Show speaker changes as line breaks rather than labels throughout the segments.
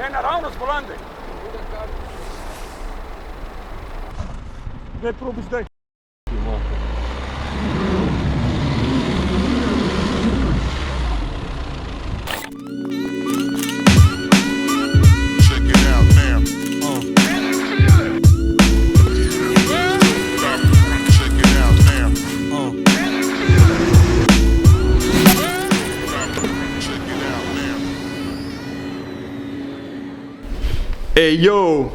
Ne, naravnost volande. Ne probi zdaj. Ej, jo!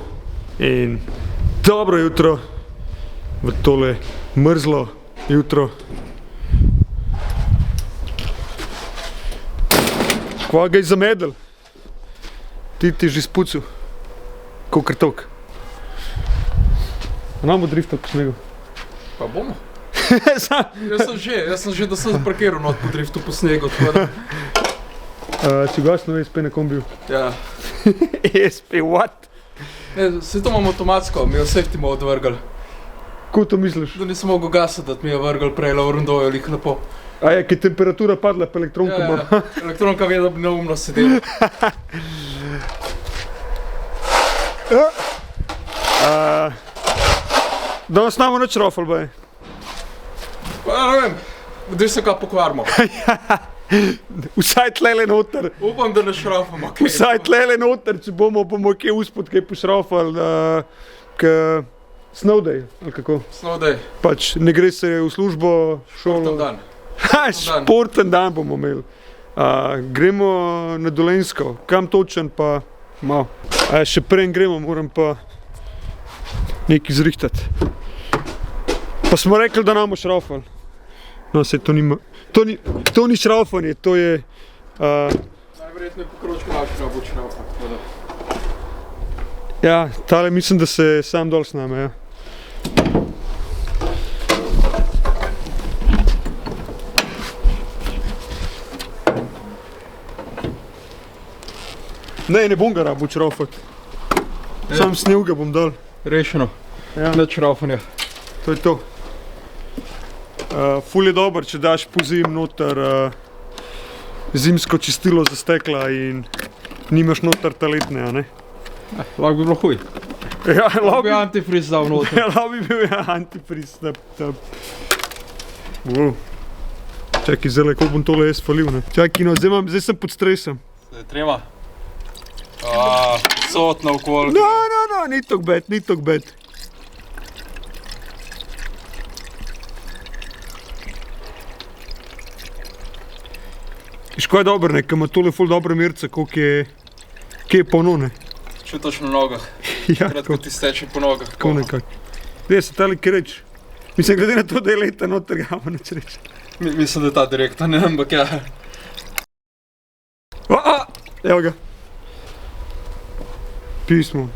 In dobro jutro v tole mrzlo jutro. Kva ga je zamedel? Ti že spucil. Kokr tok. Namo driftat po snegu.
Pa bomo. Jaz sem že, da sem zaparkiral not po driftu po snegu.
Si glasno ESP na kombiju?
Ja.
ESP, what?
Ne, saj to imam avtomatsko, mi je safety mode vrgel.
Ko to misliš?
Da nisem mogel gasati, da mi je vrgel prej v rundoju lik lepo.
A je, ki temperatura padla, pa elektronka ima.
Ja, elektronka ve, da bi neumno sedel.
Danes namo nič rofal, baj.
Pa ne vem, gdje se kaj pokvarimo.
Vsaj tlele noter.
Upam, da ne šrafamo kaj.
Vsaj tlele noter, če bomo kaj uspod, kaj pošrafali, k Snowday, ali kako?
Snowday.
Pač ne gre se v službo, šolo.
Športen dan.
Športen dan bomo imeli. Gremo na Dolenjsko, kam točen pa malo. Še prej gremo, moram pa nekaj zrihtati. Pa smo rekli, da namo šrafali. No, sej to nima. To ni šraufanje, to je...
Najverjetneje pokročko našega bo šraufati.
Ja, tale mislim, da se sam dol sname, ja. Ne bom ga rabil šraufati. Sam snil ga bom dol.
Rešeno.
Ja.
Nič šraufanja.
To je to. Ful je dober, če daš po zim noter zimsko čistilo za stekla in nimaš noter taletne, a ne?
Lahko bi bilo huj.
Ja,
Lahko bi antifriz dal noter.
Ja, lahko bi bil antifriz. Čakaj, zdaj, kako bom tole jaz falil, ne? Čakaj, no, zdaj sem pod stresom.
Zdaj treba. Sotna okolka.
No, ni tok bed. Ško je dobro, ne, ko ima tole ful dobre mirce, koliko je polno, ne.
Čutaš na nogah.
Ja,
Kratko ti steče po nogah.
Tako nekak. Zdaj se tali kaj reč. Mislim, glede na to, da je leta noter, ga ima neč reč.
Mislim, da je ta direktor, ne, ampak ja.
Evo ga. Pismo.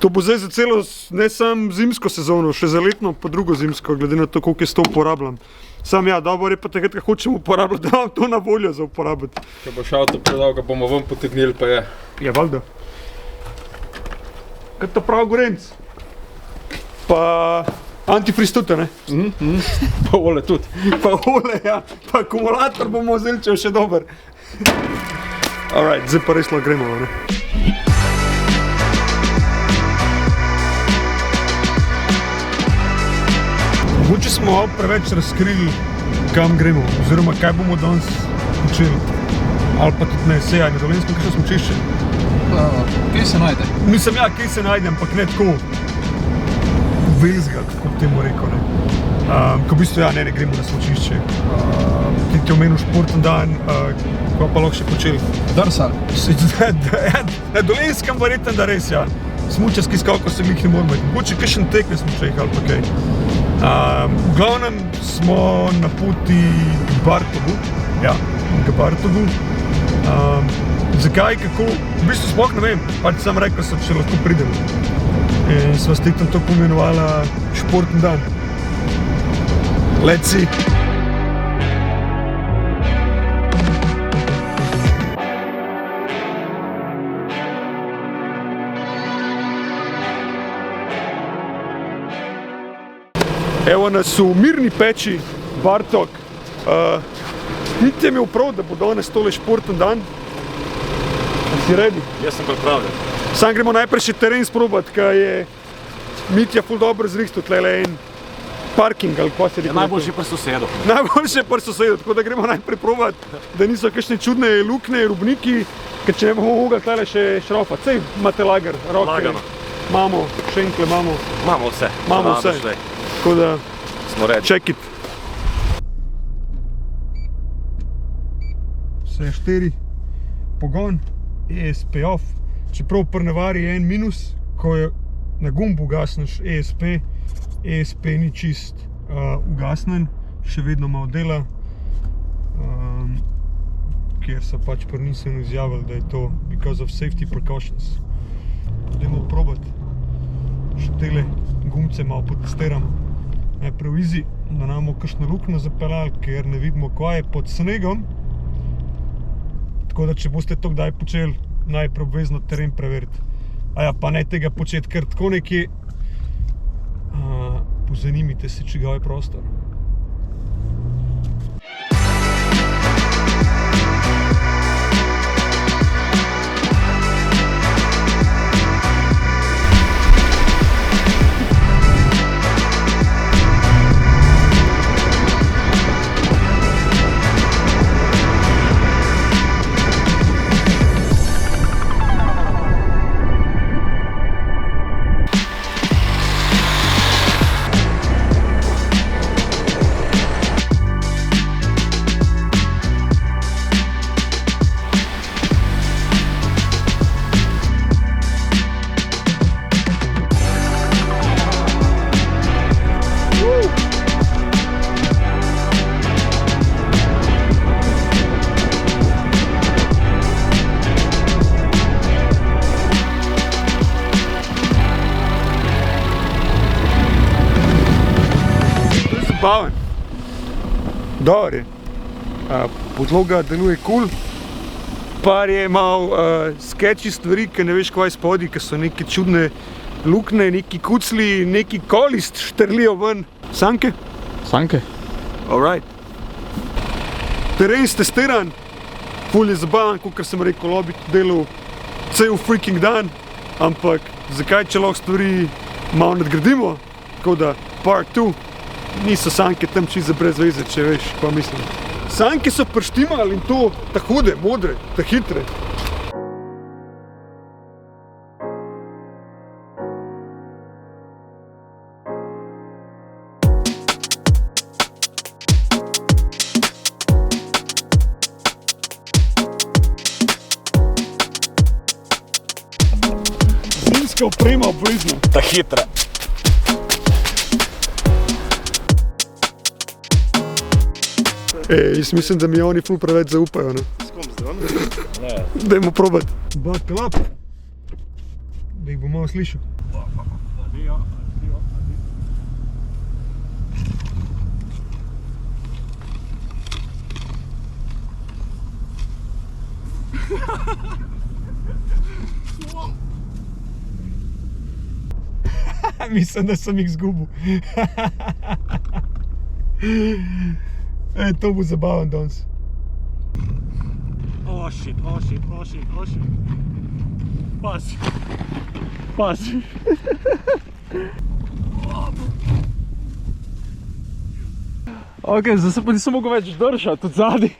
To bo zdaj za celo, ne sam zimsko sezono, še za letno, pa drugo zimsko, glede na to, koliko jaz to uporabljam. Sam ja, dobro je pa takrat, ko hočem uporabljati, da imam to na voljo za uporabiti.
Ko boš avto predal, ga bomo ven potegnili, pa je.
Ja, valjda. Kaj to prav gorenc? Pa antifriz tudi, ne?
Pa ole tudi.
Pa ole, ja. Pa akumulator bomo vzeli, če je še dober. Alright, zdaj pa res lahko gremo, ne? Mogoče smo preveč razkrili, kam gremo, oziroma kaj bomo danes počeli. Ali pa tudi ne, sej, na Dolenjskem, kaj smo čiščili?
Kje se najde?
Mislim, ja, kje se najde, ampak ne tako velzga, kako bi temu rekel, ne. Ko v bistvu, ja, ne gremo na smučišče. Ti ti omenil športen dan, kaj pa lahko še počeli?
Drsal.
Na Dolenjskem verjetno, da res, ja. Smučarski skokov se mi jih ne moramo imeti. Mogoče kakšen tek ne smo čehali, ali pa kaj. V glavnem smo na poti k Bartogu. Ja, k Bartogu. Zakaj, kako? V bistvu sploh ne vem. Pač sam rekel sem, če lahko pridem. In sva s Titom to pomenovala športen dan. Let's see. Evo nas v Mirni peči, Bartok. Niti je imel prav, da bo danes tole športen dan. Si ready?
Jaz sem pripravljen.
Sam gremo najprej še teren sprobati, kaj je Mitja ful dobro zrihtal, tlele en parking ali pa se rekel.
Najboljši pri sosedu.
Najboljše pri sosedu, tako da gremo najprej probati, da niso kakšne čudne lukne, rubniki, ker če ne bomo mogli tlele še šrofati. Sej imate lager, roke,
Lagano.
imamo šenkle, imamo
Imamo vse.
vse. Tako da,
Smo ready.
check it. Vse 4, pogon, ESP off, čeprav pri navari je en minus, ko je na gumbu ugasneš ESP, ESP ni čist ugasnen, še vedno malo dela, kjer so pač pri Nissanu izjavili, da je to because of safety precautions. Dajmo probati, še tele gumce malo potestiramo. Najprej v easy, da nam bomo kakšno luknjo zapeljali, ker ne vidimo, kaj je pod snegom. Tako da, če boste to kdaj počeli, najprej obvezno teren preveriti. Aja, pa ne tega početi kar tako nekje. Pozanimite se, čigav je prostor. Zabaven. Dobar je. Podloga deluje cool. Par je malo sketchy stvari, ki ne veš kaj spodaj, ki so neke čudne lukne, neki kucli, neki kolist štrlijo ven. Sanke?
Sanke.
Alright. Teren stestiran, ful je zabaven, kakor sem rekel, lobby delal cel freaking dan, ampak zakaj če lahko stvari malo nadgradimo, tako da part 2, niso sanke tam čisto brez veze, če veš, kaj mislim. Sanke so prštimali in to ta hude, modre, ta hitre. Zimska oprema obvezna.
Ta hitra.
Jaz mislim, da mi oni ful preveč zaupajo, ne?
S kom zdaj? Ne.
Dajmo probati. Buckle up. Da jih bom malo slišal. Mislim, da sem jih zgubil. To bo zabaven danes.
Oh shit. Pazi.
Ok, zdaj se pa nisem mogel več držati od zadaj.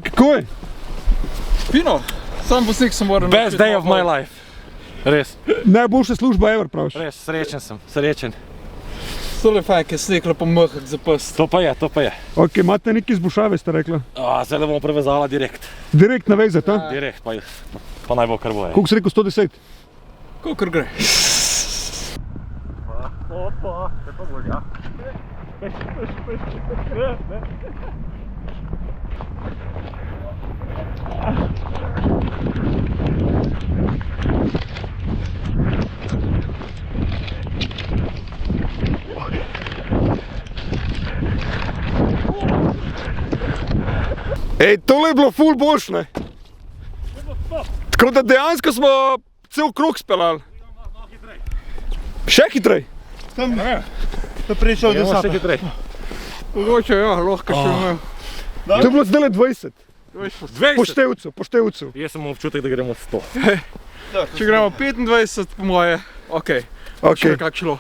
Kako je?
Fino, sam poseg sem moral
Best day of my life. Res,
Najboljša služba ever, praviš?
res, srečen sem, srečen.
Tole je fajn, ker sneg lepo mehak za pest.
To pa je.
Ok, imate neke izboljšave, ste rekla?
Zdaj le bomo prevezala direkt.
Direkt navezati, a?
Direkt, pa naj bo kar bo.
Koliko si rekel, 110?
Kolikor gre.
Opa, se pa bolj, ja.
Tole je bilo ful boljš, ne? Tako da dejansko smo cel krog speljali. Še hitrej?
Da prišel
Gremo še hitrej.
Mogoče, ja, lahko še imel.
To je bilo zdaj 20. Po števcu.
Jaz sem imel občutek, da gremo 100.
Če gremo 25, po moje, okej.
Ok,
Kak šlo.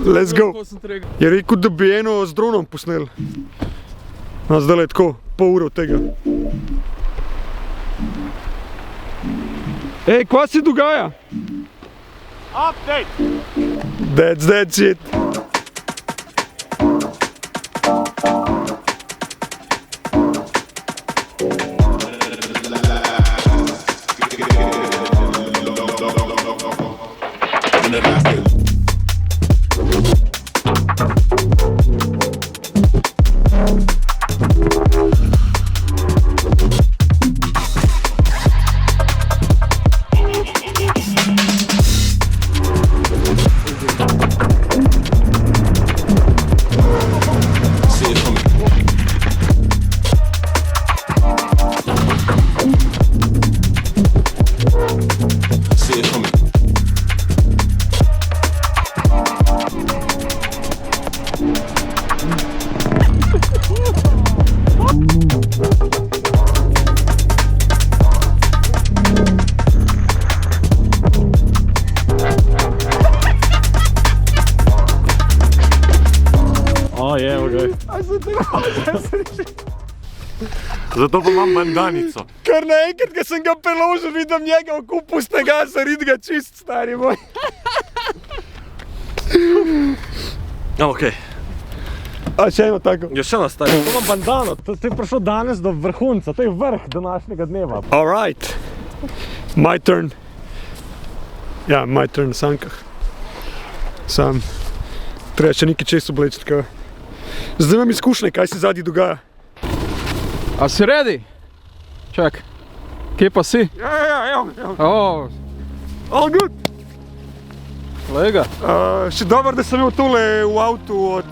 let's go. Je rekel, da bi eno z dronom posnel. No, zdaj je tako, pol ure od tega. Ej, kva se dogaja?
Update!
That's it.
Zato pa imam bandanico.
Kar naenkrat, ko sem ga preložil, vidim njega v kupu snega, zarit ga čist, stari moj.
Okej.
A še eno tako.
Je še eno stari. To imam bandano. To je prišlo danes do vrhunca. To je vrh današnjega dneva.
Alright. My turn. Ja, my turn na sankah. Sam. Treba še nekaj čez obleči, tako. Zdaj imam izkušnje, kaj se zadnji dogaja.
A si ready? Čak. Kje pa si?
Ja.
Oh,
All good.
kolega.
Še dobro, da sem imel tole v avtu od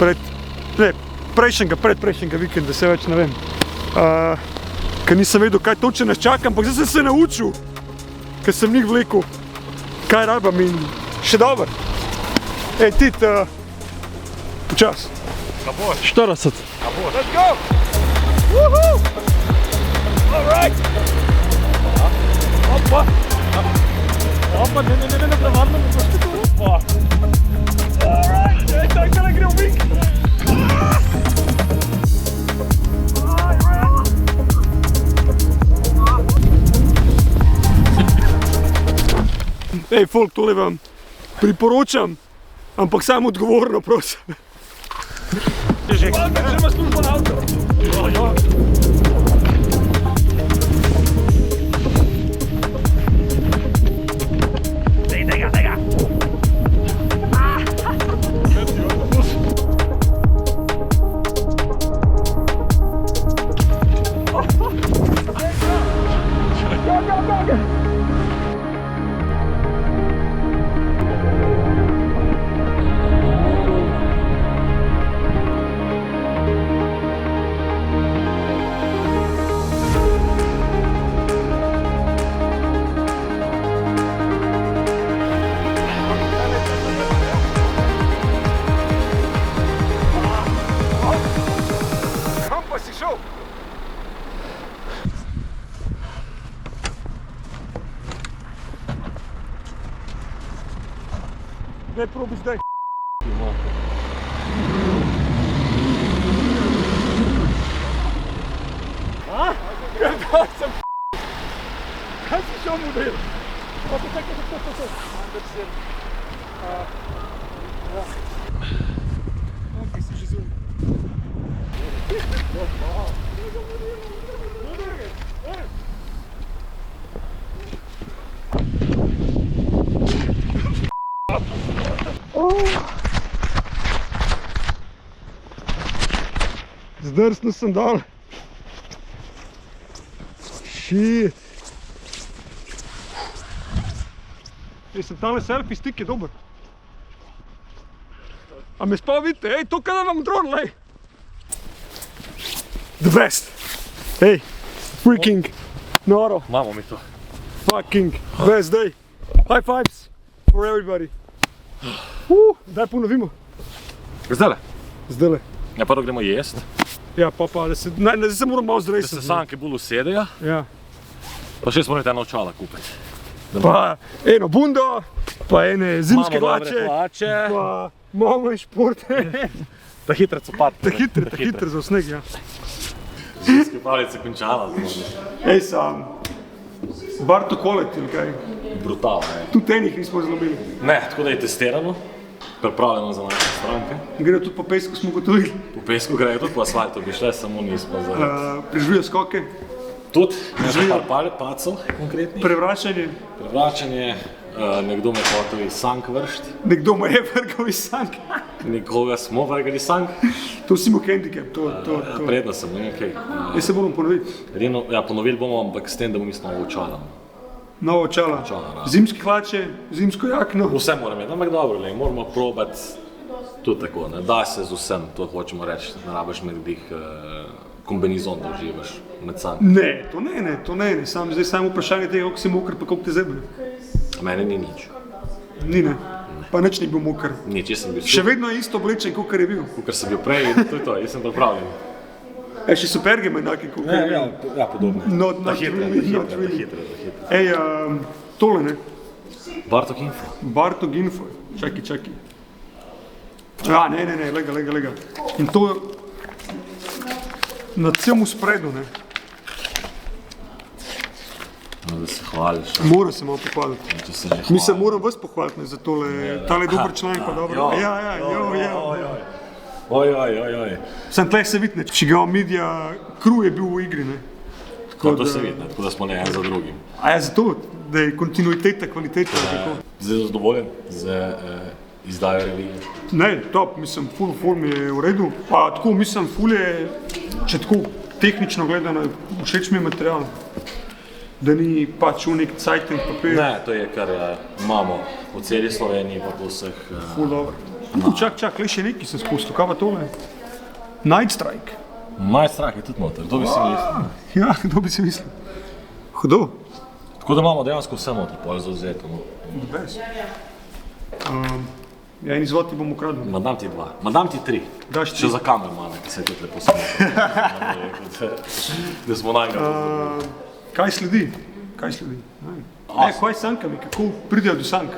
predprejšnjega vikenda, se več ne vem. Ker nisem vedel, kaj točno nas čaka, ampak zdaj sem se naučil, ker sem njih vlekel, kaj rabam in še dobro. Ej, Tit, počas.
40.
Let's go! Woohoo! All right!
Opa, ne, prevarno mi boš tako. Opa.
All right! Ej, tako da gre v vik! Ej, folk, tole vam priporočam, ampak samo odgovorno, prosim. Hvala, če imaš službo na avto.
Dej ga.
Ne probi zdaj. Kaj si šel model? Ok, si že zunaj. Zdrsnil sem dol. Shit. Mislim, tale selfie stick je dober. A me spal vidite? Ej, to kada vam dron, lej. The best. Ej, freaking noro.
Imamo mi to.
Fucking best day. High fives for everybody. Daj ponovimo.
Zdajle.
Zdajle.
Ja, prvo gremo jest.
Ja, pa, da se moram malo
Da se
zresiti.
sanke bolj usedejo,
Ja.
pa še smo ena očala kupiti.
Pa eno bundo, pa ene zimske
Imamo dobre
hlače,
hlače,
pa malo in športe.
ta hitre copate.
Ta hitro za sneg, ja.
Zimske pravice končala.
Ej, sam, Barto Kolet ili kaj,
Brutalno, ne.
tudi enih nismo zlobili.
Ne, tako da je testirano, pripravljeno za naše stranke.
Grejo tudi po pesku, smo gotovili.
Po pesku grejo tudi po asfaltu, bi šle, samo nismo za...
Preživijo skoke,
Tudi, nekaj par pacov konkretnih.
prevračanje,
Prevračanje, nekdo me hotel iz sank vršt,
nekdo mu je vrgal iz sank.
nekoga smo vrgali iz sank.
To si mu handicap, to.
Predno sem, ne, kaj.
Jaz se moram ponoviti.
Edino, ja, ponovili bomo, ampak s tem, da bomo mi novo očala.
Novo očala,
ja.
zimske hlače, zimsko jakno.
Vse moram imeti, ampak dobro, le, moramo probati tudi tako, ne, da se z vsem, to hočemo reči, ne rabiš nekih kombinizon, da uživaš med sank.
Ne, to ne, zdaj samo vprašanje tega, koliko si moker, pa koliko te zebe.
Mene ni nič,
Ni ne, pa nič ni bil moker.
nič, jaz sem bil
Še vedno je isto oblečen, kot je bil.
ker sem bil prej in to je to, jaz sem pripravljen.
Še superge ima enake, kot je bil.
Ja, podobno.
Not really. Ej, tole ne,
Bartok Info.
Bartok Info, čakaj. Ja, ne, lega. In to na celem spredu, ne,
No, da se hvališ,
moram se malo pohvaliti.
če se že hvališ.
Mislim, moram vas pohvaliti ne, za tole, tale dober članek pa dobro. Ja,
Oj.
Sam tleh se vidi, ne, čigav media crew je bil v igri, ne.
No, to se vidi, ne, tako da smo ne en za drugim.
A ja, zato, da je kontinuiteta, kvaliteta, tako.
Zdaj zadovoljen z izdajo revije.
Ne, top, mislim, full form je v redu, pa tako, mislim, full je, če tako tehnično gledano, všeč mi je material. Da ni pač v nek cajten papir,
Ne, to je kar imamo v celi Sloveniji, pa po vseh...
full dobro. Čak, le še nekaj sem spustil, kaj pa tole? Night Strike.
Maj strah je tudi noter, to bi si mislil.
Ja, kdo bi si mislil? Hudo.
Tako da imamo dejansko vse noter, pol zauzeto. No.
Bez. Ja, in izvod ti bom ukradel.
Ma dam ti dva, ma dam ti tri.
Daš tri.
Še za kamermana, ki se je tudi lepo smejo. Da smo nagrado.
Kaj sledi? Kaj s sankami, kako pridejo do sank?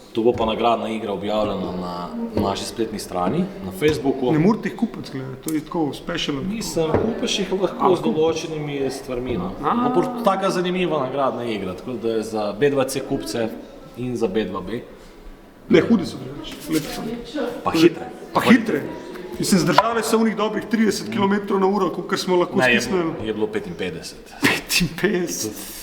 To bo pa nagradna igra objavljena na naši spletni strani, na Facebooku.
Ne morate jih kupiti, gleda, to je tako special.
Mislim, kupiš jih lahko z določenimi stvarmi. No. Ampak taka zanimiva nagradna igra, tako da je za B2C kupce in za B2B.
Ne, hudi so, lepe sanke.
Pa hitre.
Pa hitre. Mislim, zdržale so v njih dobrih 30 km/h, kolikor smo lahko
Ne,
stisnili.
je bilo 55.
55.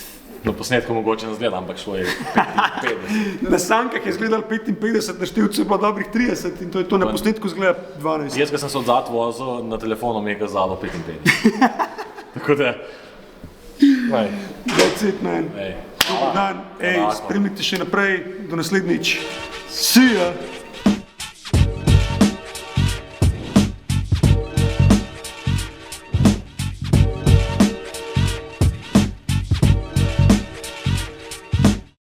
Na posnetku mogoče ne zgleda, ampak šlo je 55.
Na sankah je izgledalo 55, na števcu je bilo dobrih 30 in to je to, na posnetku izgleda 12.
Jaz, ko sem se odzad vozil, na telefonu mi je kazalo 55. Tako da,
That's it, man.
ej.
Dobar dan,
Enako.
spremljajte še naprej, do naslednjič. See ya!